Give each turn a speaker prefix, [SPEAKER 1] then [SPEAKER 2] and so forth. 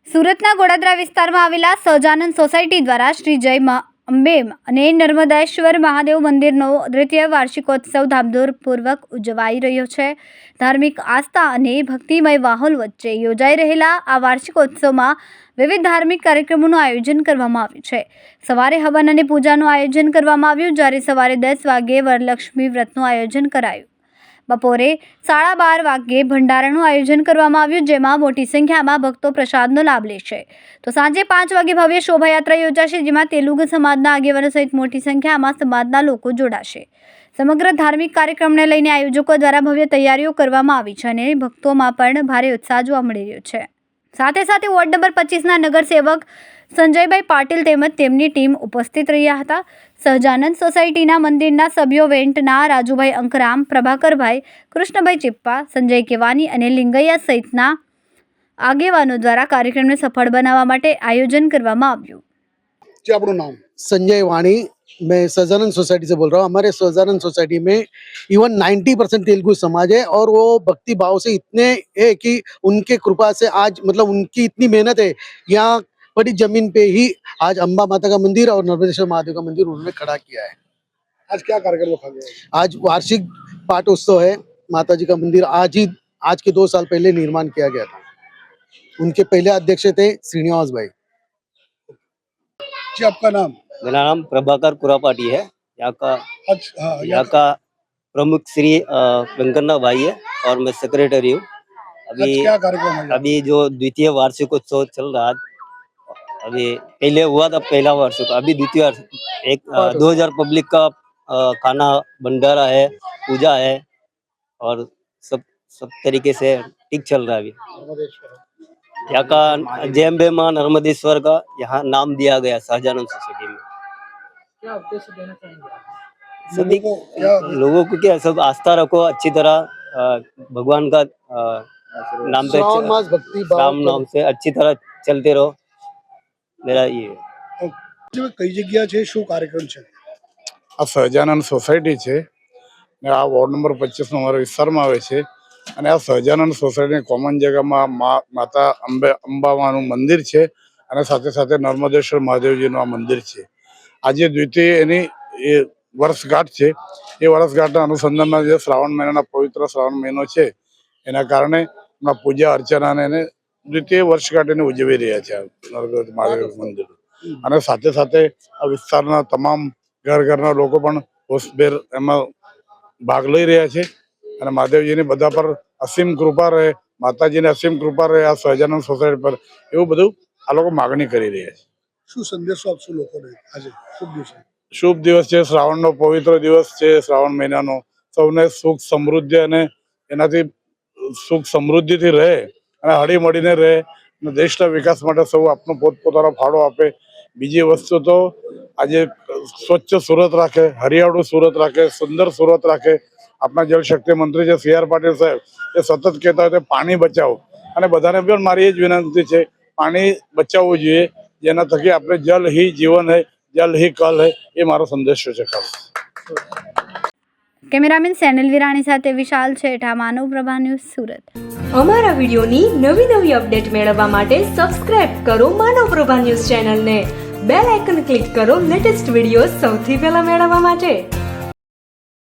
[SPEAKER 1] સુરતના ગોડાદરા વિસ્તારમાં આવેલા સહજાનંદ સોસાયટી દ્વારા શ્રી જય અંબે અને નર્મદેશ્વર મહાદેવ મંદિરનો દ્વિતીય વાર્ષિકોત્સવ ધામધૂમપૂર્વક ઉજવાઈ રહ્યો છે. ધાર્મિક આસ્થા અને ભક્તિમય માહોલ વચ્ચે યોજાઈ રહેલા આ વાર્ષિકોત્સવમાં વિવિધ ધાર્મિક કાર્યક્રમોનું આયોજન કરવામાં આવ્યું છે. સવારે હવન અને પૂજાનું આયોજન કરવામાં આવ્યું, જ્યારે સવારે 10 વાગ્યે વરલક્ષ્મી વ્રતનું આયોજન કરાયું. બપોરે 12:30 વાગ્યે ભંડારાનું આયોજન કરવામાં આવ્યું, જેમાં મોટી સંખ્યામાં ભક્તો પ્રસાદનો લાભ લેશે. તો સાંજે 5 વાગ્યે ભવ્ય શોભાયાત્રા યોજાશે, જેમાં તેલુગુ સમાજના આગેવાનો સહિત મોટી સંખ્યામાં સમાજના લોકો જોડાશે. સમગ્ર ધાર્મિક કાર્યક્રમને લઈને આયોજકો દ્વારા ભવ્ય તૈયારીઓ કરવામાં આવી છે અને ભક્તોમાં પણ ભારે ઉત્સાહ જોવા મળી રહ્યો છે. સાથે સાથે વોર્ડ નંબર 25ના નગરસેવક સંજયભાઈ પાટીલ તેમજ તેમની ટીમ ઉપસ્થિત રહ્યા હતા. સહજાનંદ સોસાયટીના મંદિરના સભ્યો વેન્ટના રાજુભાઈ અંકરામ, પ્રભાકરભાઈ, કૃષ્ણભાઈ ચિપ્પા, સંજય કેવાની અને લિંગૈયા સહિતના આગેવાનો દ્વારા कार्यक्रम सफल बनावा માટે आयोजन કરવામાં આવ્યું.
[SPEAKER 2] जी आपका नाम?
[SPEAKER 3] संजय वाणी, मैं सहजानंद सोसाइटी से बोल रहा हूँ. हमारे सहजानंद सोसाइटी में इवन 90% तेलुगु समाज है और वो भक्ति भाव से इतने है कि उनके कृपा से आज मतलब उनकी इतनी मेहनत है, यहाँ बड़ी जमीन पे ही आज अम्बा माता का मंदिर और नर्मदेश्वर महादेव का मंदिर उन्होंने खड़ा किया है.
[SPEAKER 2] आज क्या कार्यक्रम रखा गया है?
[SPEAKER 3] आज वार्षिक पाठ उत्सव है. माता जी का मंदिर आज के 2 साल पहले निर्माण किया गया था. उनके पहले अध्यक्ष थे श्रीनिवास भाई.
[SPEAKER 2] जी आपका नाम?
[SPEAKER 4] मेरा नाम प्रभाकर कुरापाटी है. यहाँ का प्रमुख श्री वेंकन्ना भाई है और मैं सेक्रेटरी हूँ.
[SPEAKER 2] क्या कार्यक्रम है?
[SPEAKER 4] अभी जो द्वितीय वार्षिकोत्सव चल रहा है, अभी पहले हुआ था पहला वार्षिक, अभी द्वितीय 2000 पब्लिक का खाना भंडारा है, पूजा है और सब तरीके से ठीक चल रहा है. अभी यहाँ का जय अंबे मां नर्मदेश्वर का यहाँ नाम दिया गया सहजानंद सोसाइटी में.
[SPEAKER 2] क्या उद्देश्य देना चाहेंगे?
[SPEAKER 4] सभी लोगों को क्या सब आस्था रखो, अच्छी तरह भगवान का नाम पे राम नाम से अच्छी तरह चलते रहो. मेरा ये
[SPEAKER 2] कई जगह છે શું કાર્યક્રમ છે?
[SPEAKER 5] આ સહજાનંદ સોસાયટી છે ને આ વોર્ડ નંબર 25 નો અમારા વિસ્તારમાં આવે છે અને આ સહજાનંદ સોસાયટી કોમન જગ્યામાં માતા અંબામાનું મંદિર છે અને સાથે સાથે નર્મદેશ્વર મહાદેવજીનું આ મંદિર છે. આજે દ્વિતીય એની વર્ષગાંઠ છે. એ વર્ષગાંઠના અનુસંધાનમાં જે શ્રાવણ મહિનાના પવિત્ર શ્રાવણ મહિનો છે એના કારણે પૂજા અર્ચનાને એને દ્વિતીય વર્ષગાંઠ એને ઉજવી રહ્યા છે નર્મદેશ્વર મહાદેવ મંદિર. અને સાથે સાથે આ વિસ્તારના તમામ ઘરના લોકો પણ હોશભેર એમાં ભાગ લઈ રહ્યા છે અને મહાદેવજીની બધા પર અસીમ કૃપા રહે, માતાજીની અસીમ કૃપા રહે આ સહજાનંદ સોસાયટી પર, એવું બધું આ લોકો માગણી કરી રહ્યા છે.
[SPEAKER 2] શું સંદેશો આપશો લોકોને આજે શુભ દિવસ?
[SPEAKER 5] શુભ દિવસ છે, શ્રાવણનો પવિત્ર દિવસ છે. શ્રાવણ મહિનાનો સૌને સુખ સમૃદ્ધિ અને એનાથી સુખ સમૃદ્ધિથી રહે અને હળી મળીને રહે અને દેશના વિકાસ માટે સૌ આપનો પોતપોતાનો ફાળો આપે. બીજી વસ્તુ તો આજે સ્વચ્છ સુરત રાખે, હરિયાળું સુરત રાખે, સુંદર સુરત રાખે. આપણા જળશક્તિ મંત્રી છે CR પાટીલ સાહેબ એ સતત કહેતા હોય પાણી બચાવો અને બધાને પણ મારી એ જ વિનંતી છે પાણી બચાવવું જોઈએ, જેના થકી આપણે જલ હી જીવન હૈ, જલ હી કલ હૈ, એ મારો સંદેશો છે. ખાસ
[SPEAKER 1] કેમેરામેન સેનલ વિરાણી સાથે વિશાલ છેઠા, માનવ પ્રભા ન્યૂઝ, સુરત.
[SPEAKER 6] અમારા વિડીયોની નવી અપડેટ મેળવવા માટે સબસ્ક્રાઇબ કરો માનવ પ્રભા ન્યૂઝ ચેનલને. બેલ આઇકન ક્લિક કરો લેટેસ્ટ વિડીયો સૌથી પહેલા મેળવવા માટે.